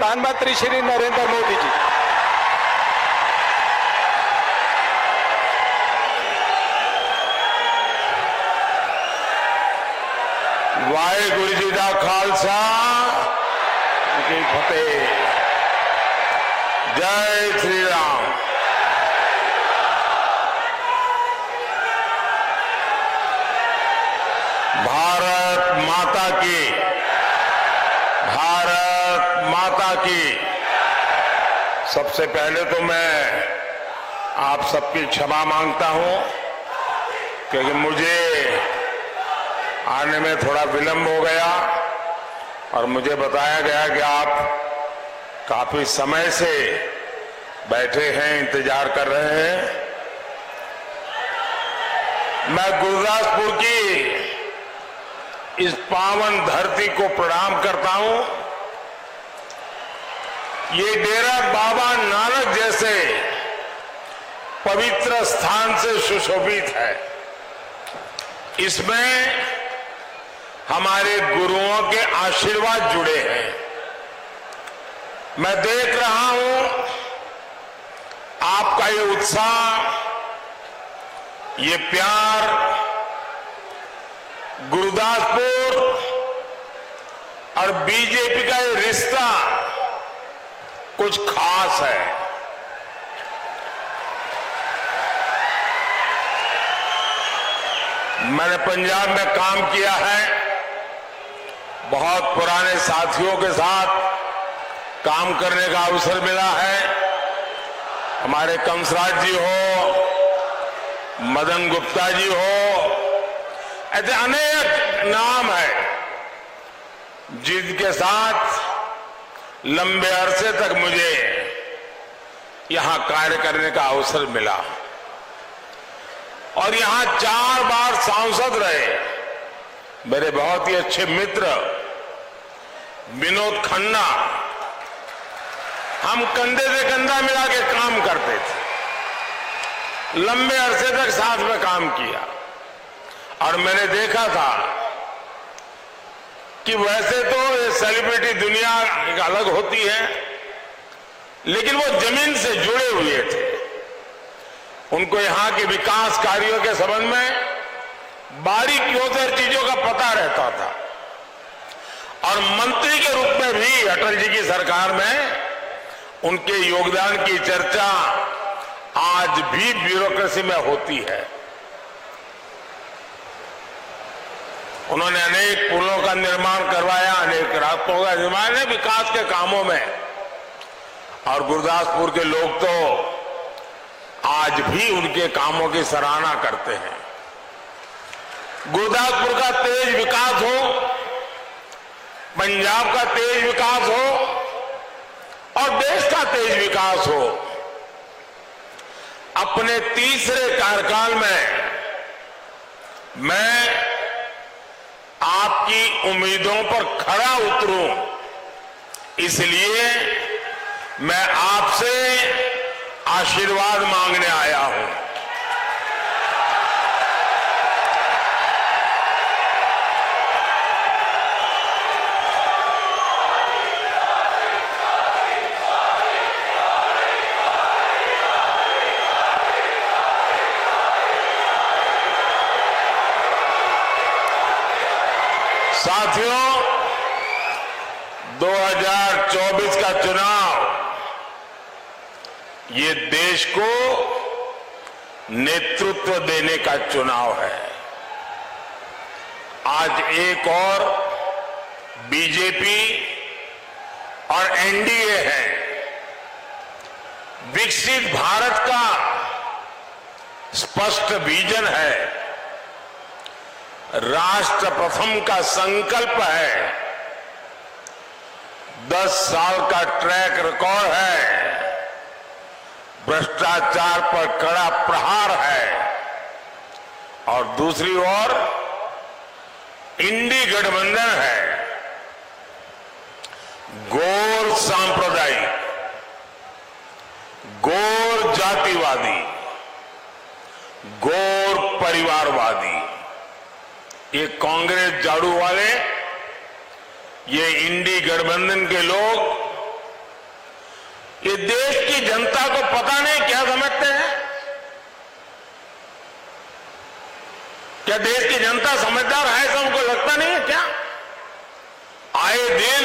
प्रधानमंत्री श्री नरेंद्र मोदी जी। वाहेगुरु जी का खालसा, जी फतेह। जय श्री राम। भारत माता की, भारत माता की। सबसे पहले तो मैं आप सबकी क्षमा मांगता हूं क्योंकि मुझे आने में थोड़ा विलंब हो गया और मुझे बताया गया कि आप काफी समय से बैठे हैं, इंतजार कर रहे हैं। मैं गुरदासपुर की इस पावन धरती को प्रणाम करता हूं। ये डेरा बाबा नानक जैसे पवित्र स्थान से सुशोभित है। इसमें हमारे गुरुओं के आशीर्वाद जुड़े हैं। मैं देख रहा हूं आपका ये उत्साह, ये प्यार गुरदासपुर और बीजेपी का ये रिश्ता कुछ खास है। मैंने पंजाब में काम किया है, बहुत पुराने साथियों के साथ काम करने का अवसर मिला है। हमारे कंसराज जी हो, मदन गुप्ता जी हो, ऐसे अनेक नाम है जिनके साथ लंबे अरसे तक मुझे यहां कार्य करने का अवसर मिला और यहां 4 बार सांसद रहे मेरे बहुत ही अच्छे मित्र विनोद खन्ना। हम कंधे से कंधा मिला के काम करते थे, लंबे अरसे तक साथ में काम किया और मैंने देखा था कि वैसे तो ये सेलिब्रिटी दुनिया एक अलग होती है, लेकिन वो जमीन से जुड़े हुए थे। उनको यहां के विकास कार्यों के संबंध में बारीकियों से चीजों का पता रहता था और मंत्री के रूप में भी अटल जी की सरकार में उनके योगदान की चर्चा आज भी ब्यूरोक्रेसी में होती है। उन्होंने अनेक पुलों का निर्माण करवाया, अनेक रास्तों का निर्माण है विकास के कामों में, और गुरदासपुर के लोग तो आज भी उनके कामों की सराहना करते हैं। गुरदासपुर का तेज विकास हो, पंजाब का तेज विकास हो और देश का तेज विकास हो। अपने तीसरे कार्यकाल में मैं आपकी उम्मीदों पर खरा उतरूं, इसलिए मैं आपसे आशीर्वाद मांगने आया हूं। साथियों, 2024 का चुनाव ये देश को नेतृत्व देने का चुनाव है। आज एक और बीजेपी और एनडीए है। विकसित भारत का स्पष्ट विजन है, राष्ट्र प्रथम का संकल्प है, 10 साल का ट्रैक रिकॉर्ड है, भ्रष्टाचार पर कड़ा प्रहार है और दूसरी ओर इंडी गठबंधन है। गौर सांप्रदायिक, गौर जातिवादी, गौर परिवारवादी, ये कांग्रेस झाड़ू वाले, ये इंडी गठबंधन के लोग ये देश की जनता को पता नहीं क्या समझते हैं? क्या देश की जनता समझदार है ऐसा उनको लगता नहीं है क्या? आए दिन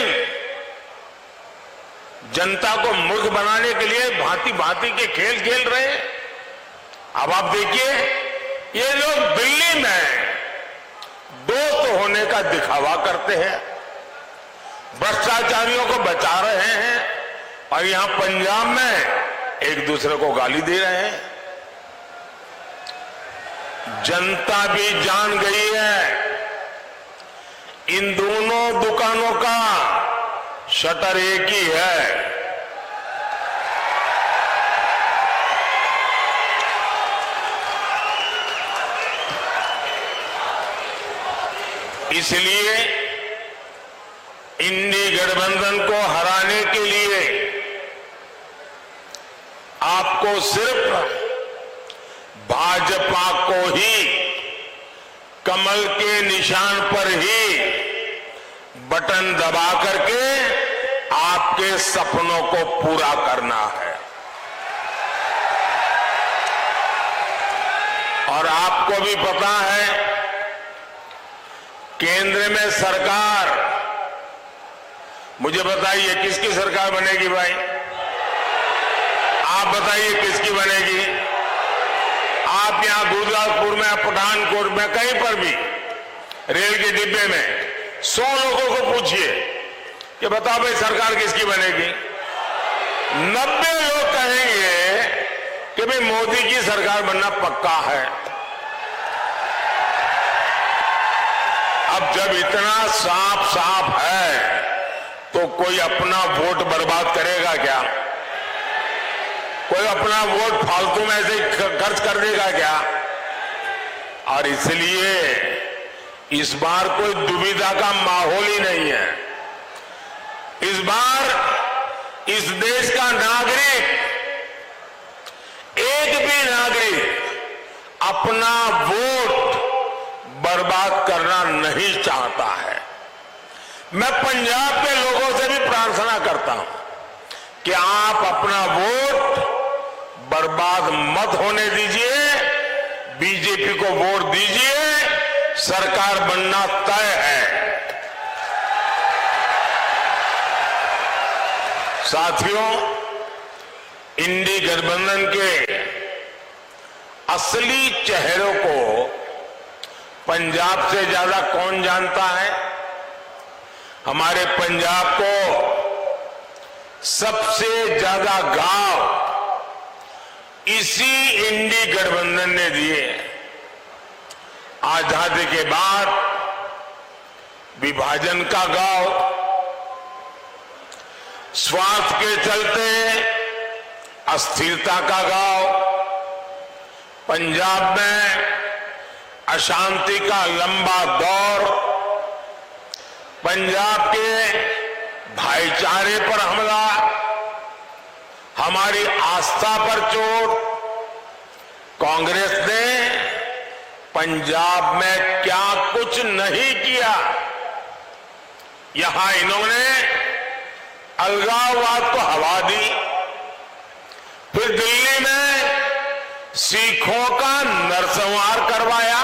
जनता को मूर्ख बनाने के लिए भांति भांति के खेल खेल रहे हैं। अब आप देखिए, ये लोग दिल्ली में दोस्त होने का दिखावा करते हैं, भ्रष्टाचारियों को बचा रहे हैं, और यहां पंजाब में एक दूसरे को गाली दे रहे हैं। जनता भी जान गई है इन दोनों दुकानों का शटर एक ही है। इसलिए इंडी गठबंधन को हराने के लिए आपको सिर्फ भाजपा को ही कमल के निशान पर ही बटन दबा करके आपके सपनों को पूरा करना है। और आपको भी पता है, केंद्र में सरकार, मुझे बताइए किसकी सरकार बनेगी भाई? आप बताइए किसकी बनेगी? आप यहां गुरदासपुर में, पठानकोट में, कहीं पर भी रेल के डिब्बे में 100 लोगों को पूछिए कि बताओ भाई सरकार किसकी बनेगी? 90 लोग कहेंगे कि भाई मोदी की सरकार बनना पक्का है। अब जब इतना साफ साफ है तो कोई अपना वोट बर्बाद करेगा क्या? कोई अपना वोट फालतू में ऐसे खर्च कर देगा क्या? और इसलिए इस बार कोई दुविधा का माहौल ही नहीं है। इस बार इस देश का नागरिक, एक भी नागरिक अपना वोट बर्बाद करना नहीं चाहता है। मैं पंजाब के लोगों से भी प्रार्थना करता हूं कि आप अपना वोट बर्बाद मत होने दीजिए, बीजेपी को वोट दीजिए, सरकार बनना तय है। साथियों, इंडी गठबंधन के असली चेहरों को पंजाब से ज्यादा कौन जानता है? हमारे पंजाब को सबसे ज्यादा गांव इसी इंडी गठबंधन ने दिए। आजादी के बाद विभाजन का गांव, स्वार्थ के चलते अस्थिरता का गांव, पंजाब में अशांति का लंबा दौर, पंजाब के भाईचारे पर हमला, हमारी आस्था पर चोट। कांग्रेस ने पंजाब में क्या कुछ नहीं किया। यहां इन्होंने अलगाववाद को हवा दी, फिर दिल्ली में सिखों का नरसंहार करवाया।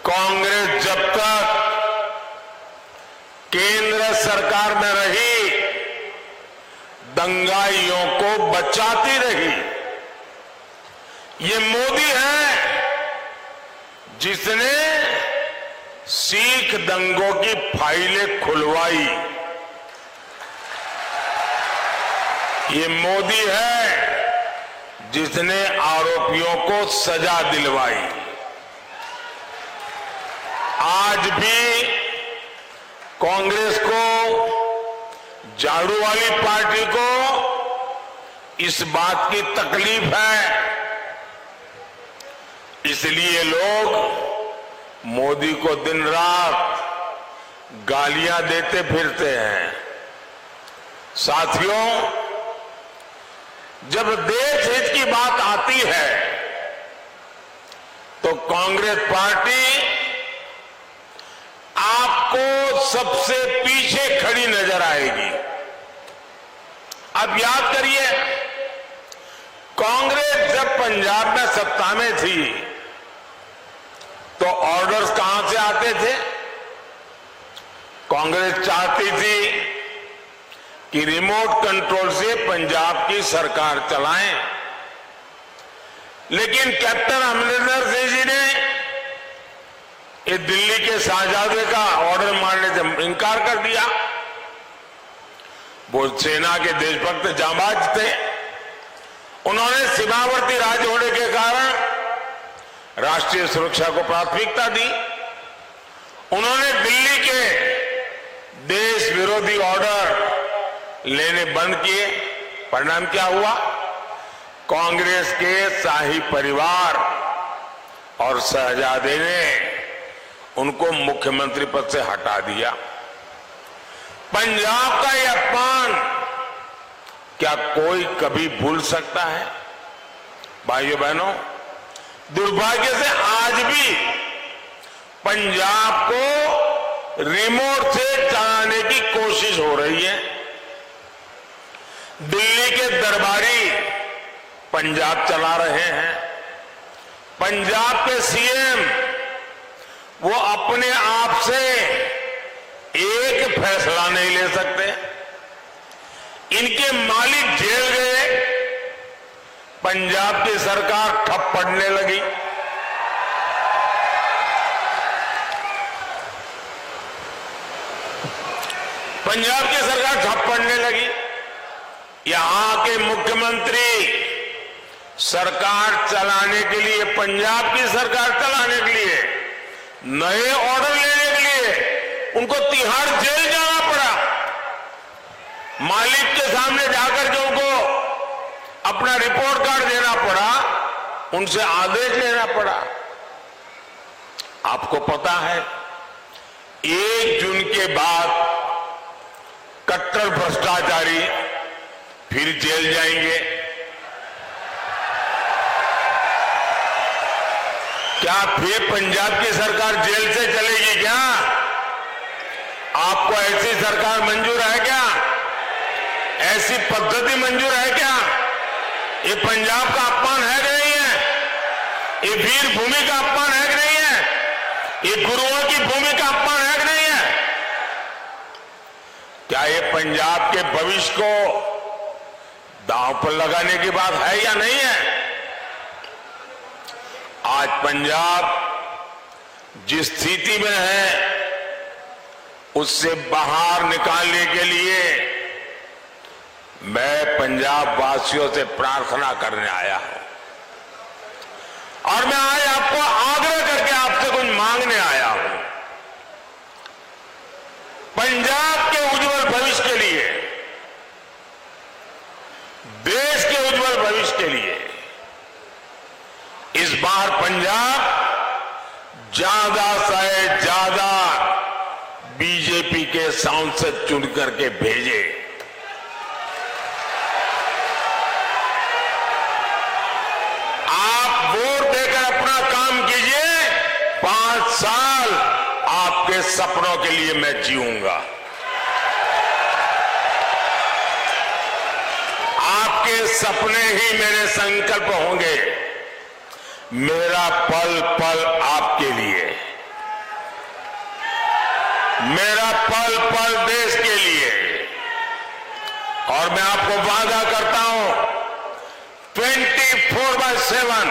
कांग्रेस जब तक केंद्र सरकार में रही, दंगाइयों को बचाती रही। ये मोदी है जिसने सिख दंगों की फाइलें खुलवाई। ये मोदी है जिसने आरोपियों को सजा दिलवाई। आज भी कांग्रेस को, झाड़ू वाली पार्टी को इस बात की तकलीफ है, इसलिए लोग मोदी को दिन रात गालियां देते फिरते हैं। साथियों, जब देश हित की बात आती है तो कांग्रेस पार्टी आपको सबसे पीछे खड़ी नजर आएगी। अब याद करिए, कांग्रेस जब पंजाब में सत्ता में थी तो ऑर्डर्स कहां से आते थे? कांग्रेस चाहती थी कि रिमोट कंट्रोल से पंजाब की सरकार चलाएं, लेकिन कैप्टन अमरिंदर सिंह जी ने ये दिल्ली के शाहजादे का ऑर्डर मानने से इनकार कर दिया। वो सेना के देशभक्त जांबाज थे। उन्होंने सीमावर्ती राज्य होने के कारण राष्ट्रीय सुरक्षा को प्राथमिकता दी। उन्होंने दिल्ली के देश विरोधी ऑर्डर लेने बंद किए। परिणाम क्या हुआ? कांग्रेस के शाही परिवार और शहजादे ने उनको मुख्यमंत्री पद से हटा दिया। पंजाब का यह अपमान क्या कोई कभी भूल सकता है? भाइयों बहनों, दुर्भाग्य से आज भी पंजाब को रिमोट से चलाने की कोशिश हो रही है। दिल्ली के दरबारी पंजाब चला रहे हैं। पंजाब के सीएम वो अपने आप से एक फैसला नहीं ले सकते। इनके मालिक जेल गए, पंजाब की सरकार ठप पड़ने लगी। पंजाब की सरकार ठप पड़ने लगी। यहां के मुख्यमंत्री सरकार चलाने के लिए, पंजाब की सरकार चलाने के लिए, नए ऑर्डर लेने के लिए उनको तिहाड़ जेल जाना पड़ा। मालिक के सामने जाकर के उनको अपना रिपोर्ट कार्ड देना पड़ा, उनसे आदेश लेना पड़ा। आपको पता है, 1 जून के बाद कट्टर भ्रष्टाचारी फिर जेल जाएंगे। क्या फिर पंजाब की सरकार जेल से चलेगी क्या? आपको ऐसी सरकार मंजूर है क्या? ऐसी पद्धति मंजूर है क्या? ये पंजाब का अपमान है कि नहीं है? ये वीर भूमि का अपमान है कि नहीं है? ये गुरुओं की भूमि का अपमान है कि नहीं है? क्या ये पंजाब के भविष्य को दांव पर लगाने की बात है या नहीं है? आज पंजाब जिस स्थिति में है, उससे बाहर निकालने के लिए मैं पंजाब वासियों से प्रार्थना करने आया हूं। और मैं आज आपको आग्रह करके आपसे कुछ मांगने आया हूं। पंजाब के उज्जवल भविष्य के लिए, देश के उज्जवल भविष्य के लिए इस बार पंजाब ज्यादा से ज्यादा बीजेपी के सांसद चुन करके भेजे। आप वोट देकर अपना काम कीजिए। 5 साल आपके सपनों के लिए मैं जीऊंगा। आपके सपने ही मेरे संकल्प होंगे। मेरा पल पल आपके लिए, मेरा पल पल देश के लिए। और मैं आपको वादा करता हूं, 24/7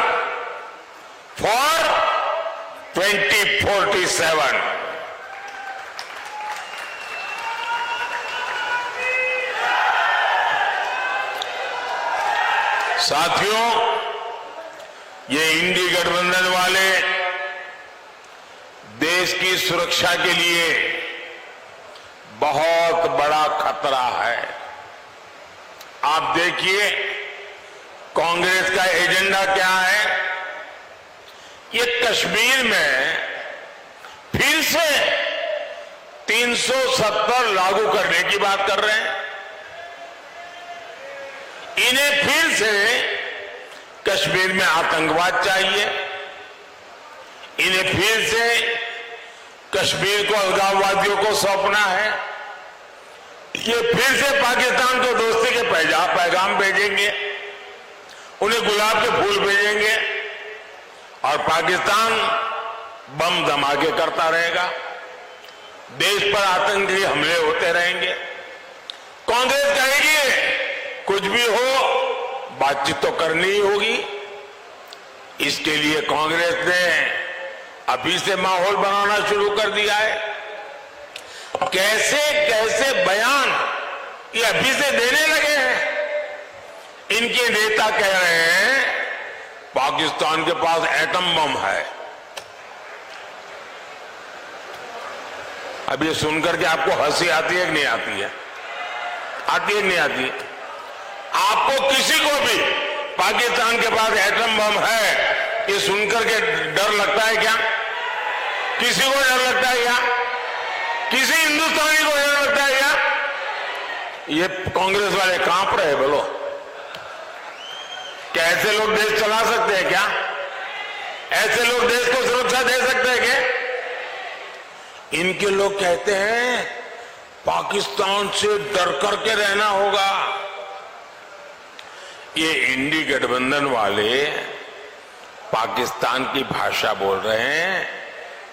फॉर 2047। साथियों, ये इंडी गठबंधन वाले देश की सुरक्षा के लिए बहुत बड़ा खतरा है। आप देखिए, कांग्रेस का एजेंडा क्या है? ये कश्मीर में फिर से 370 लागू करने की बात कर रहे हैं। इन्हें फिर से कश्मीर में आतंकवाद चाहिए। इन्हें फिर से कश्मीर को अलगाववादियों को सौंपना है। ये फिर से पाकिस्तान को दोस्ती के पैगाम भेजेंगे, उन्हें गुलाब के फूल भेजेंगे और पाकिस्तान बम धमाके करता रहेगा, देश पर आतंकी हमले होते रहेंगे। कांग्रेस कहेगी कुछ भी हो बातचीत तो करनी ही होगी। इसके लिए कांग्रेस ने अभी से माहौल बनाना शुरू कर दिया है। कैसे कैसे बयान ये अभी से देने लगे हैं। इनके नेता कह रहे हैं पाकिस्तान के पास एटम बम है। अब ये सुनकर के आपको हंसी आती है कि नहीं आती है? आती है कि नहीं आती है? आपको किसी को भी पाकिस्तान के पास एटम बम है ये सुनकर के डर लगता है क्या? किसी को डर लगता है क्या? किसी हिंदुस्तानी को डर लगता है क्या? ये कांग्रेस वाले कांप रहे बोलो। क्या ऐसे लोग देश चला सकते हैं क्या? ऐसे लोग देश को सुरक्षा दे सकते हैं क्या? इनके लोग कहते हैं पाकिस्तान से डर करके रहना होगा। ये इंडी गठबंधन वाले पाकिस्तान की भाषा बोल रहे हैं,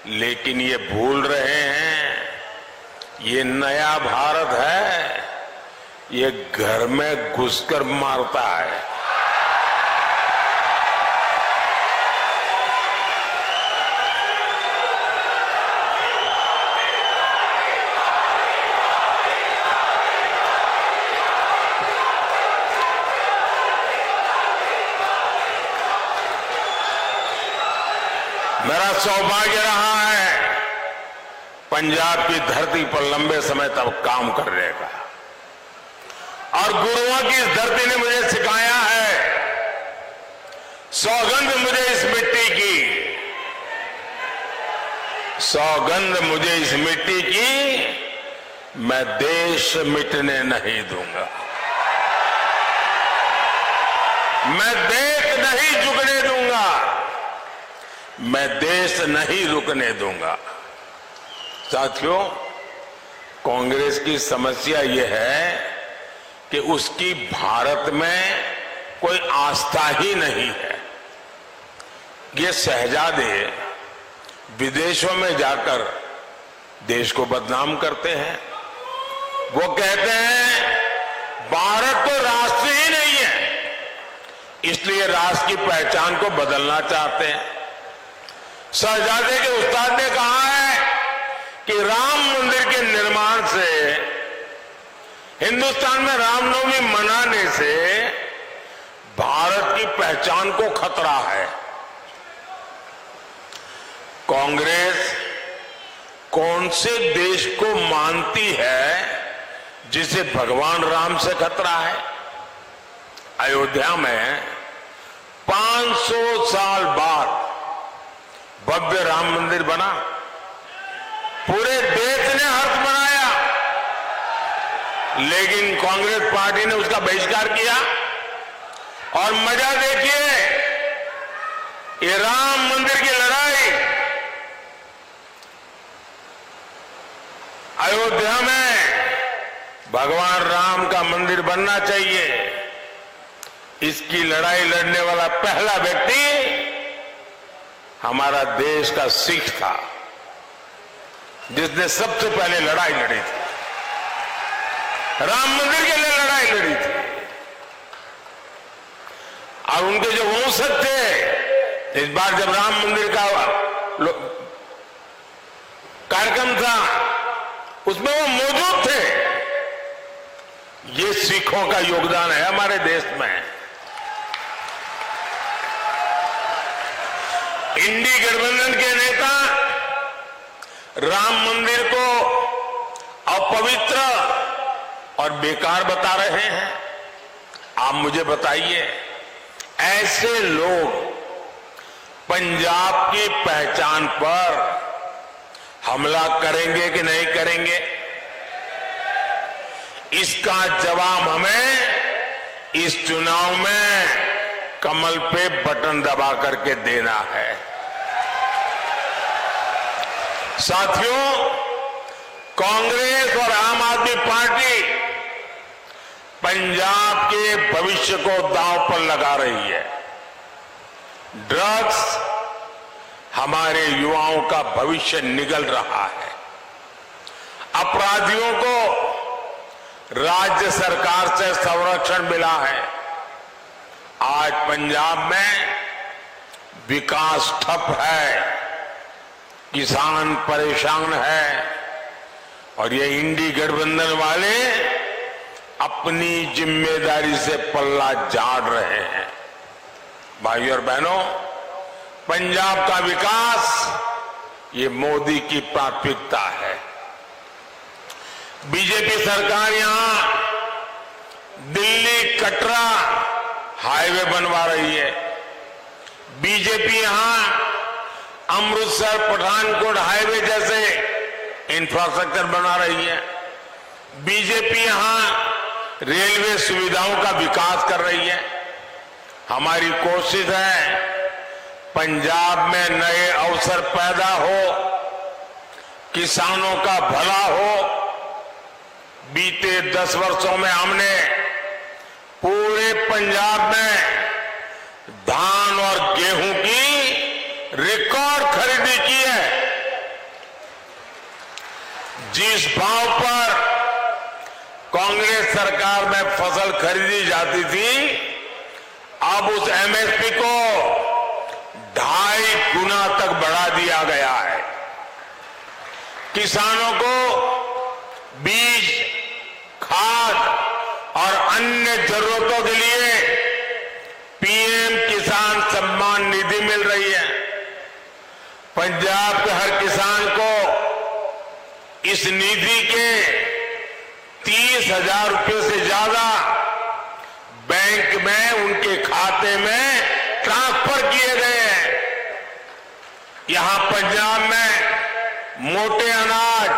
लेकिन ये भूल रहे हैं ये नया भारत है, ये घर में घुसकर मारता है। मेरा सौभाग्य रहा है पंजाब की धरती पर लंबे समय तक काम करने का, और गुरुओं की इस धरती ने मुझे सिखाया है, सौगंध मुझे इस मिट्टी की, सौगंध मुझे इस मिट्टी की, मैं देश मिटने नहीं दूंगा, मैं देश नहीं झुकने दूंगा, मैं देश नहीं रुकने दूंगा। साथियों, कांग्रेस की समस्या यह है कि उसकी भारत में कोई आस्था ही नहीं है। ये शहजादे विदेशों में जाकर देश को बदनाम करते हैं। वो कहते हैं भारत तो राष्ट्र ही नहीं है, इसलिए राष्ट्र की पहचान को बदलना चाहते हैं। शहजादे के उस्ताद ने कहा है कि राम मंदिर के निर्माण से, हिंदुस्तान में रामनवमी मनाने से भारत की पहचान को खतरा है। कांग्रेस कौन से देश को मानती है जिसे भगवान राम से खतरा है? अयोध्या में 500 साल बाद भव्य राम मंदिर बना, पूरे देश ने हर्ष मनाया, लेकिन कांग्रेस पार्टी ने उसका बहिष्कार किया। और मजा देखिए, ये राम मंदिर की लड़ाई अयोध्या में भगवान राम का मंदिर बनना चाहिए, इसकी लड़ाई लड़ने वाला पहला व्यक्ति हमारा देश का सिख था, जिसने सबसे पहले लड़ाई लड़ी थी, राम मंदिर के लिए लड़ाई लड़ी थी। और उनके जो वंशज थे, इस बार जब राम मंदिर का कार्यक्रम था उसमें वो मौजूद थे। ये सिखों का योगदान है हमारे देश में। इंडी गठबंधन के नेता राम मंदिर को अपवित्र और बेकार बता रहे हैं। आप मुझे बताइए, ऐसे लोग पंजाब की पहचान पर हमला करेंगे कि नहीं करेंगे? इसका जवाब हमें इस चुनाव में कमल पे बटन दबा करके देना है। साथियों, कांग्रेस और आम आदमी पार्टी पंजाब के भविष्य को दांव पर लगा रही है। ड्रग्स हमारे युवाओं का भविष्य निगल रहा है। अपराधियों को राज्य सरकार से संरक्षण मिला है। आज पंजाब में विकास ठप है, किसान परेशान है और ये इंडी गठबंधन वाले अपनी जिम्मेदारी से पल्ला झाड़ रहे हैं। भाइयों और बहनों, पंजाब का विकास ये मोदी की प्राथमिकता है। बीजेपी सरकार यहां दिल्ली कटरा हाईवे बनवा रही है। बीजेपी यहां अमृतसर पठानकोट हाईवे जैसे इंफ्रास्ट्रक्चर बना रही है। बीजेपी यहां रेलवे सुविधाओं का विकास कर रही है। हमारी कोशिश है पंजाब में नए अवसर पैदा हो, किसानों का भला हो। बीते 10 वर्षों में हमने पूरे पंजाब में धान और गेहूं की रिकॉर्ड खरीदी की है। जिस भाव पर कांग्रेस सरकार में फसल खरीदी जाती थी, अब उस एमएसपी को 2.5 गुना तक बढ़ा दिया गया है। किसानों को बीज, खाद और अन्य जरूरतों के लिए पीएम किसान सम्मान निधि मिल रही है। पंजाब के हर किसान को इस निधि के 30,000 रुपये से ज्यादा बैंक में उनके खाते में ट्रांसफर किए गए हैं। यहां पंजाब में मोटे अनाज,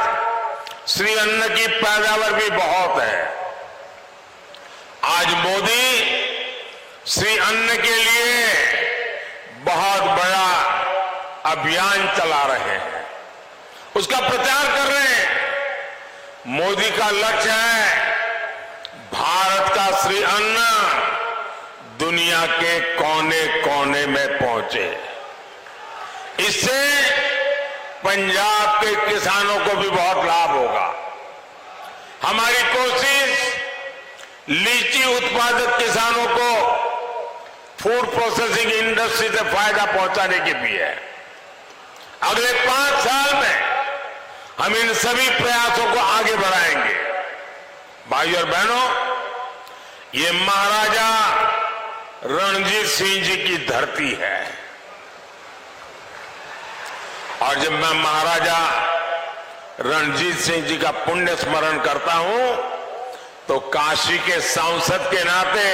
श्री अन्न की पैदावार भी बहुत है। आज मोदी श्री अन्न के लिए बहुत बड़ा अभियान चला रहे हैं, उसका प्रचार कर रहे हैं। मोदी का लक्ष्य है भारत का श्री अन्न दुनिया के कोने कोने में पहुंचे। इससे पंजाब के किसानों को भी बहुत लाभ होगा। हमारी कोशिश लीची उत्पादक किसानों को फूड प्रोसेसिंग इंडस्ट्री से फायदा पहुंचाने की भी है। अगले 5 साल में हम इन सभी प्रयासों को आगे बढ़ाएंगे। भाइयों और बहनों, ये महाराजा रणजीत सिंह जी की धरती है और जब मैं महाराजा रणजीत सिंह जी का पुण्य स्मरण करता हूं तो काशी के सांसद के नाते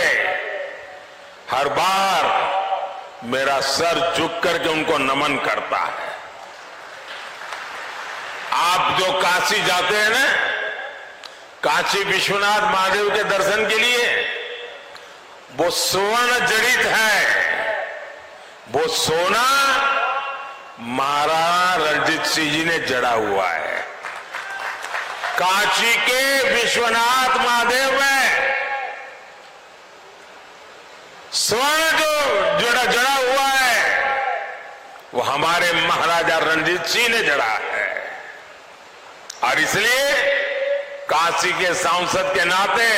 हर बार मेरा सर झुक करके उनको नमन करता है। आप जो काशी जाते हैं ना, काशी विश्वनाथ महादेव के दर्शन के लिए, वो स्वर्ण जड़ित है। वो सोना महाराजा रणजीत सिंह जी ने जड़ा हुआ है। काशी के विश्वनाथ महादेव में स्वर्ण जो जड़ा हुआ है वो हमारे महाराजा रणजीत सिंह ने जड़ा है। और इसलिए काशी के सांसद के नाते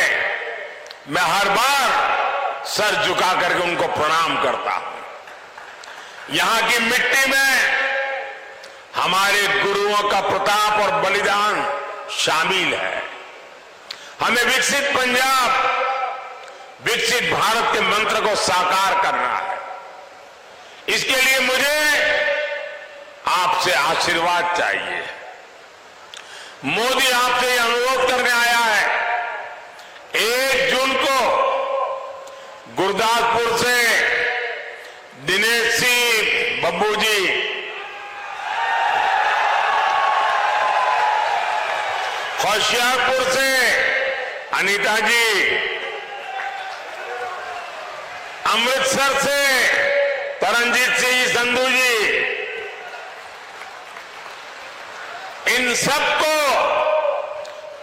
मैं हर बार सर झुका करके उनको प्रणाम करता हूं। यहां की मिट्टी में हमारे गुरुओं का प्रताप और बलिदान शामिल है। हमें विकसित पंजाब, विकसित भारत के मंत्र को साकार करना है। इसके लिए मुझे आपसे आशीर्वाद चाहिए। मोदी आपसे ये अनुरोध करने आया है, 1 जून को गुरदासपुर से दिनेश सिंह बब्बू जी, होशियारपुर से अनीता जी, अमृतसर से तरनजीत सिंह संधू जी, इन सबको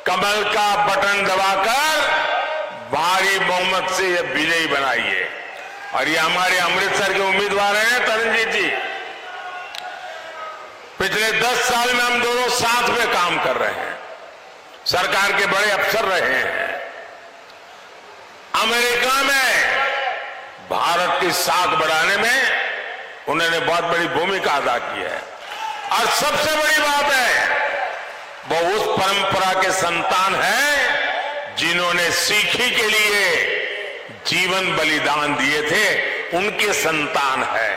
कमल का बटन दबाकर भाजपा बहुमत से ये विजयी बनाइए। और ये हमारे अमृतसर के उम्मीदवार हैं तरणजीत जी। पिछले 10 साल में हम दोनों साथ में काम कर रहे हैं, सरकार के बड़े अफसर रहे हैं। अमेरिका में भारत की साख बढ़ाने में उन्होंने बहुत बड़ी भूमिका अदा की है। और सबसे बड़ी बात है, वो उस परंपरा के संतान हैं जिन्होंने सीखी के लिए जीवन बलिदान दिए थे, उनके संतान है।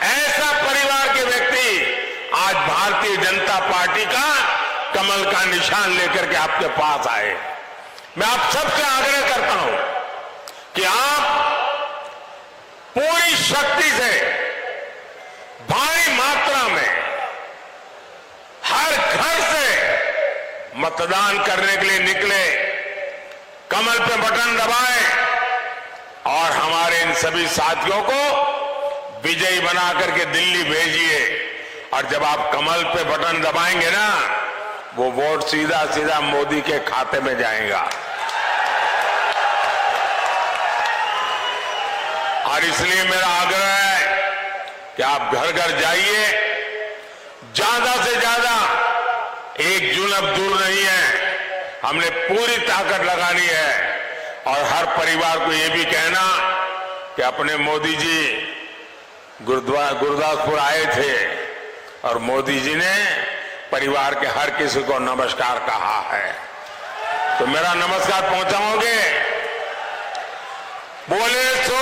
ऐसा परिवार के व्यक्ति आज भारतीय जनता पार्टी का कमल का निशान लेकर के आपके पास आए। मैं आप सबसे आग्रह करता हूं कि आप पूरी शक्ति से भारी मात्रा में हर घर से मतदान करने के लिए निकले, कमल पे बटन दबाएं और हमारे इन सभी साथियों को विजयी बना करके दिल्ली भेजिए। और जब आप कमल पे बटन दबाएंगे ना, वो वोट सीधा सीधा मोदी के खाते में जाएगा। और इसलिए मेरा आग्रह है कि आप घर घर जाइए, ज्यादा से ज्यादा, 1 जून अब दूर नहीं है, हमने पूरी ताकत लगानी है। और हर परिवार को ये भी कहना कि अपने मोदी जी गुरदासपुर आए थे और मोदी जी ने परिवार के हर किसी को नमस्कार कहा है, तो मेरा नमस्कार पहुंचाओगे? बोले सो